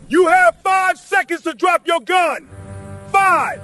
You have 5 seconds to drop your gun. 5,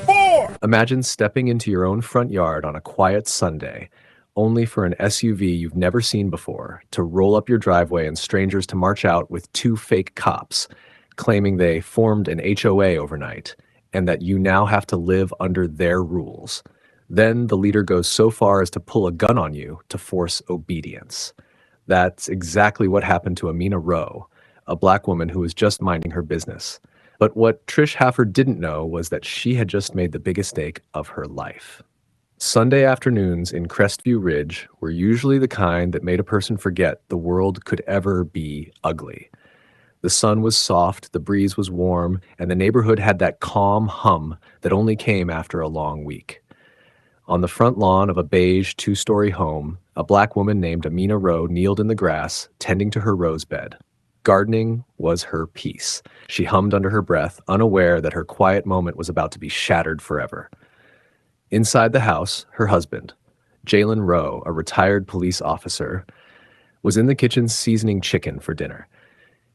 4. Imagine stepping into your own front yard on a quiet Sunday, only for an SUV you've never seen before to roll up your driveway and strangers to march out with 2 fake cops, claiming they formed an HOA overnight and that you now have to live under their rules. Then the leader goes so far as to pull a gun on you to force obedience. That's exactly what happened to Amina Rowe, a black woman who was just minding her business. But what Trish Halford didn't know was that she had just made the biggest mistake of her life. Sunday afternoons in Crestview Ridge were usually the kind that made a person forget the world could ever be ugly. The sun was soft, the breeze was warm, and the neighborhood had that calm hum that only came after a long week. On the front lawn of a beige 2-story home, a black woman named Amina Rowe kneeled in the grass, tending to her rose bed. Gardening was her peace. She hummed under her breath, unaware that her quiet moment was about to be shattered forever. Inside the house, her husband, Jalen Rowe, a retired police officer, was in the kitchen seasoning chicken for dinner.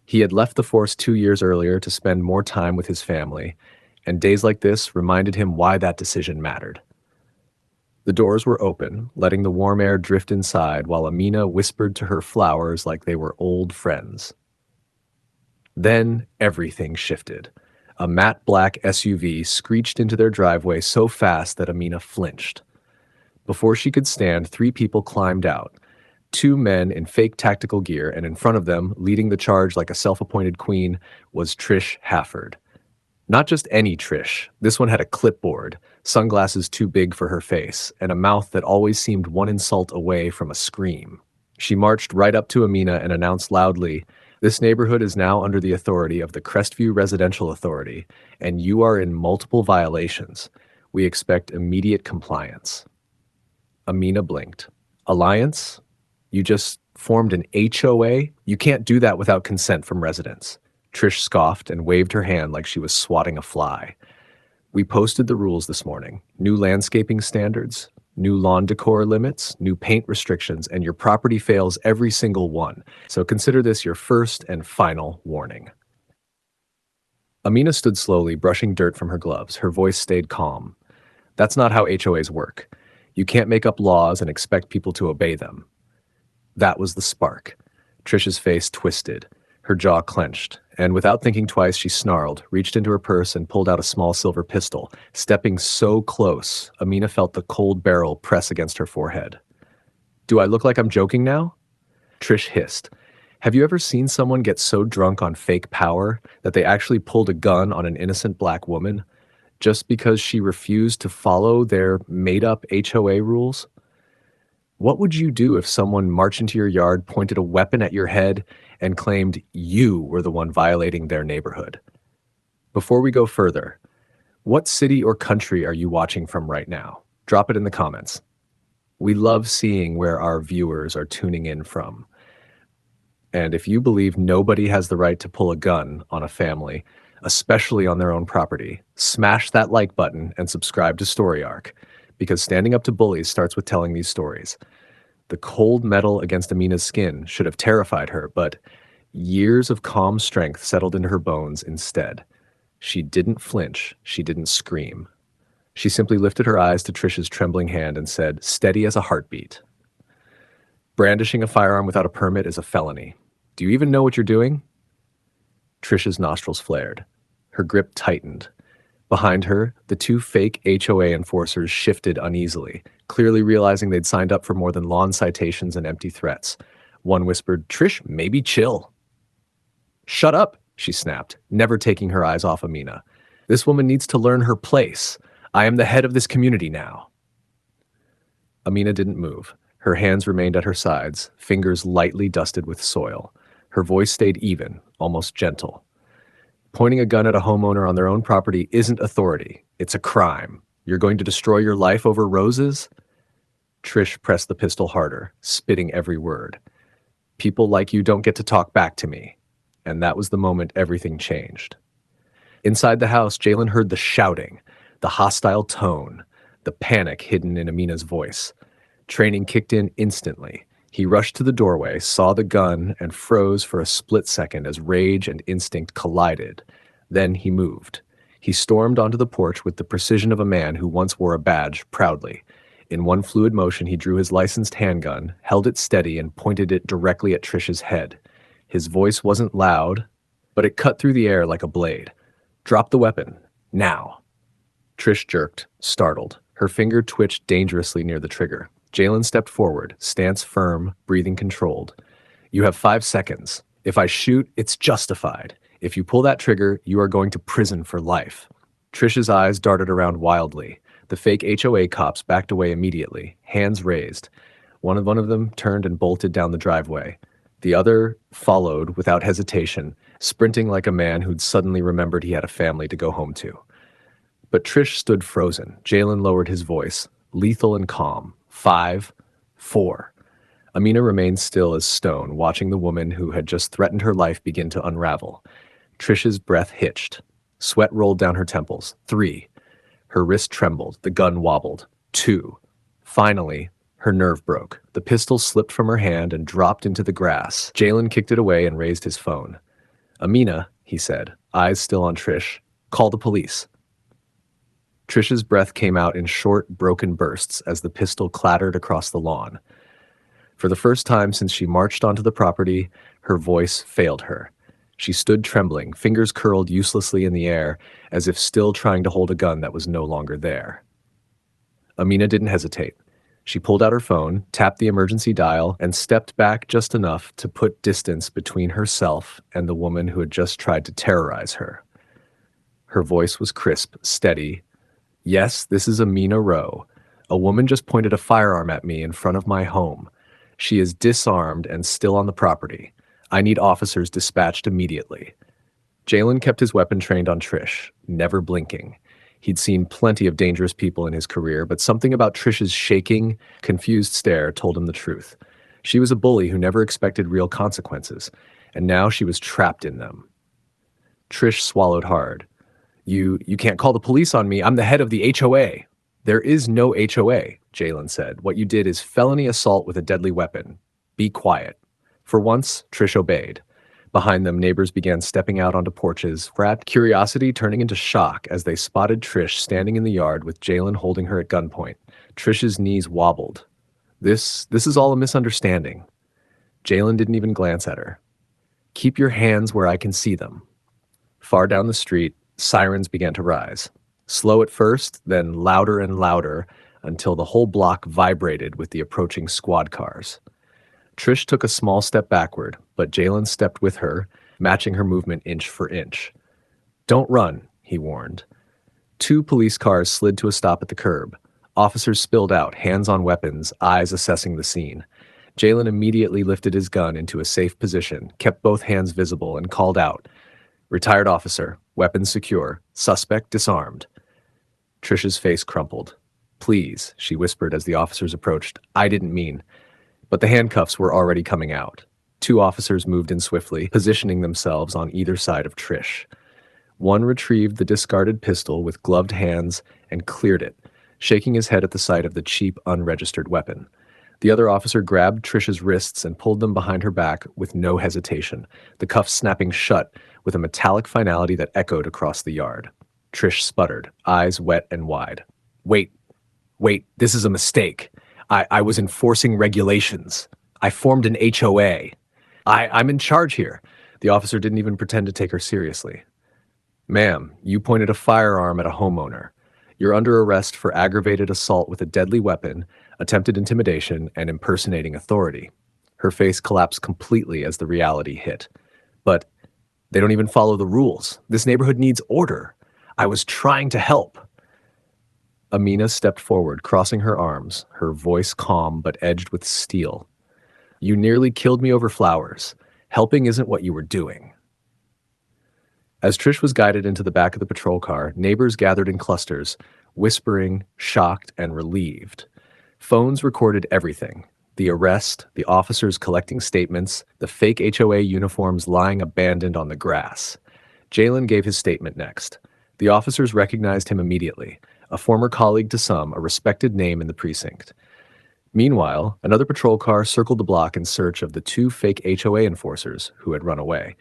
He had left the force 2 years earlier to spend more time with his family, and days like this reminded him why that decision mattered. The doors were open, letting the warm air drift inside while Amina whispered to her flowers like they were old friends. Then everything shifted. A matte black SUV screeched into their driveway so fast that Amina flinched. Before she could stand, 3 people climbed out. 2 men in fake tactical gear, and in front of them, leading the charge like a self-appointed queen, was Trish Halford. Not just any Trish. This one had a clipboard, sunglasses too big for her face, and a mouth that always seemed one insult away from a scream. She marched right up to Amina and announced loudly, "This neighborhood is now under the authority of the Crestview Residential Authority, and you are in multiple violations. We expect immediate compliance." Amina blinked. "Alliance? You just formed an HOA? You can't do that without consent from residents." Trish scoffed and waved her hand like she was swatting a fly. "We posted the rules this morning. New landscaping standards, new lawn decor limits, new paint restrictions, and your property fails every single one. So consider this your first and final warning." Amina stood slowly, brushing dirt from her gloves. Her voice stayed calm. "That's not how HOAs work. You can't make up laws and expect people to obey them." That was the spark. Trish's face twisted. Her jaw clenched, and without thinking twice, she snarled, reached into her purse, and pulled out a small silver pistol. Stepping so close, Amina felt the cold barrel press against her forehead. "Do I look like I'm joking now?" Trish hissed. "Have you ever seen someone get so drunk on fake power that they actually pulled a gun on an innocent black woman just because she refused to follow their made-up HOA rules? What would you do if someone marched into your yard, pointed a weapon at your head, and claimed you were the one violating their neighborhood? Before we go further, what city or country are you watching from right now? Drop it in the comments. We love seeing where our viewers are tuning in from. And if you believe nobody has the right to pull a gun on a family, especially on their own property, smash that like button and subscribe to Story Arc, because standing up to bullies starts with telling these stories. The cold metal against Amina's skin should have terrified her, but years of calm strength settled into her bones instead. She didn't flinch. She didn't scream. She simply lifted her eyes to Trish's trembling hand and said, steady as a heartbeat, "Brandishing a firearm without a permit is a felony. Do you even know what you're doing?" Trish's nostrils flared. Her grip tightened. Behind her, the 2 fake HOA enforcers shifted uneasily, clearly realizing they'd signed up for more than lawn citations and empty threats. One whispered, "Trish, maybe chill." "Shut up," she snapped, never taking her eyes off Amina. "This woman needs to learn her place. I am the head of this community now." Amina didn't move. Her hands remained at her sides, fingers lightly dusted with soil. Her voice stayed even, almost gentle. "Pointing a gun at a homeowner on their own property isn't authority. It's a crime. You're going to destroy your life over roses?" Trish pressed the pistol harder, spitting every word. "People like you don't get to talk back to me." And that was the moment everything changed. Inside the house, Jalen heard the shouting, the hostile tone, the panic hidden in Amina's voice. Training kicked in instantly. He rushed to the doorway, saw the gun, and froze for a split second as rage and instinct collided. Then he moved. He stormed onto the porch with the precision of a man who once wore a badge proudly. In one fluid motion, he drew his licensed handgun, held it steady, and pointed it directly at Trish's head. His voice wasn't loud, but it cut through the air like a blade. "Drop the weapon. Now." Trish jerked, startled. Her finger twitched dangerously near the trigger. Jalen stepped forward, stance firm, breathing controlled. "You have 5 seconds. If I shoot, it's justified. If you pull that trigger, you are going to prison for life." Trish's eyes darted around wildly. The fake HOA cops backed away immediately, hands raised. One of them turned and bolted down the driveway. The other followed without hesitation, sprinting like a man who'd suddenly remembered he had a family to go home to. But Trish stood frozen. Jalen lowered his voice, lethal and calm. 5, 4. Amina remained still as stone, watching the woman who had just threatened her life begin to unravel. Trish's breath hitched. Sweat rolled down her temples. 3. Her wrist trembled. The gun wobbled. 2. Finally, her nerve broke. The pistol slipped from her hand and dropped into the grass. Jalen kicked it away and raised his phone. "Amina," he said, eyes still on Trish, "call the police." Trish's breath came out in short, broken bursts as the pistol clattered across the lawn. For the first time since she marched onto the property, her voice failed her. She stood trembling, fingers curled uselessly in the air, as if still trying to hold a gun that was no longer there. Amina didn't hesitate. She pulled out her phone, tapped the emergency dial, and stepped back just enough to put distance between herself and the woman who had just tried to terrorize her. Her voice was crisp, steady. "Yes, this is Amina Rowe. A woman just pointed a firearm at me in front of my home. She is disarmed and still on the property. I need officers dispatched immediately." Jalen kept his weapon trained on Trish, never blinking. He'd seen plenty of dangerous people in his career, but something about Trish's shaking, confused stare told him the truth. She was a bully who never expected real consequences, and now she was trapped in them. Trish swallowed hard. You can't call the police on me. I'm the head of the HOA." "There is no HOA," Jalen said. "What you did is felony assault with a deadly weapon. Be quiet." For once, Trish obeyed. Behind them, neighbors began stepping out onto porches, curiosity turning into shock as they spotted Trish standing in the yard with Jalen holding her at gunpoint. Trish's knees wobbled. This is all a misunderstanding." Jalen didn't even glance at her. "Keep your hands where I can see them." Far down the street, sirens began to rise. Slow at first, then louder and louder, until the whole block vibrated with the approaching squad cars. Trish took a small step backward, but Jalen stepped with her, matching her movement inch for inch. "Don't run," he warned. 2 police cars slid to a stop at the curb. Officers spilled out, hands on weapons, eyes assessing the scene. Jalen immediately lifted his gun into a safe position, kept both hands visible, and called out, "Retired officer, weapons secure, suspect disarmed." Trish's face crumpled. "Please," she whispered as the officers approached, "I didn't mean..." But the handcuffs were already coming out. 2 officers moved in swiftly, positioning themselves on either side of Trish. One retrieved the discarded pistol with gloved hands and cleared it, shaking his head at the sight of the cheap, unregistered weapon. The other officer grabbed Trish's wrists and pulled them behind her back with no hesitation, the cuffs snapping shut with a metallic finality that echoed across the yard. Trish sputtered, eyes wet and wide. Wait, this is a mistake. I was enforcing regulations. I formed an HOA. I'm in charge here." The officer didn't even pretend to take her seriously. "Ma'am, you pointed a firearm at a homeowner. You're under arrest for aggravated assault with a deadly weapon, attempted intimidation, and impersonating authority." Her face collapsed completely as the reality hit. "But they don't even follow the rules. This neighborhood needs order. I was trying to help." Amina stepped forward, crossing her arms, her voice calm but edged with steel. "You nearly killed me over flowers. Helping isn't what you were doing." As Trish was guided into the back of the patrol car, neighbors gathered in clusters, whispering, shocked, and relieved. Phones recorded everything. The arrest, the officers collecting statements, the fake HOA uniforms lying abandoned on the grass. Jalen gave his statement next. The officers recognized him immediately, a former colleague to some, a respected name in the precinct. Meanwhile, another patrol car circled the block in search of the two fake HOA enforcers who had run away.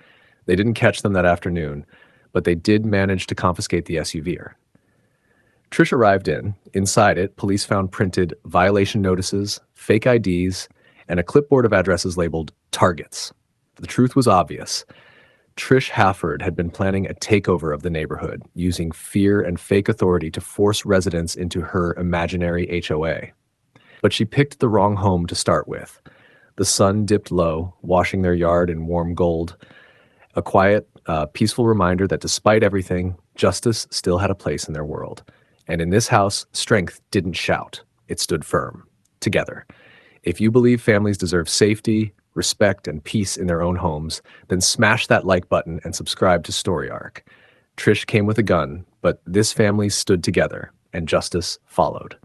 They didn't catch them that afternoon, but they did manage to confiscate the SUV. Trish arrived in. Inside it, police found printed violation notices, fake IDs, and a clipboard of addresses labeled targets. The truth was obvious. Trish Halford had been planning a takeover of the neighborhood, using fear and fake authority to force residents into her imaginary HOA. But she picked the wrong home to start with. The sun dipped low, washing their yard in warm gold. A quiet, peaceful reminder that despite everything, justice still had a place in their world. And in this house, strength didn't shout. It stood firm, together. If you believe families deserve safety, respect, and peace in their own homes, then smash that like button and subscribe to Story Arc. Trish came with a gun, but this family stood together, and justice followed.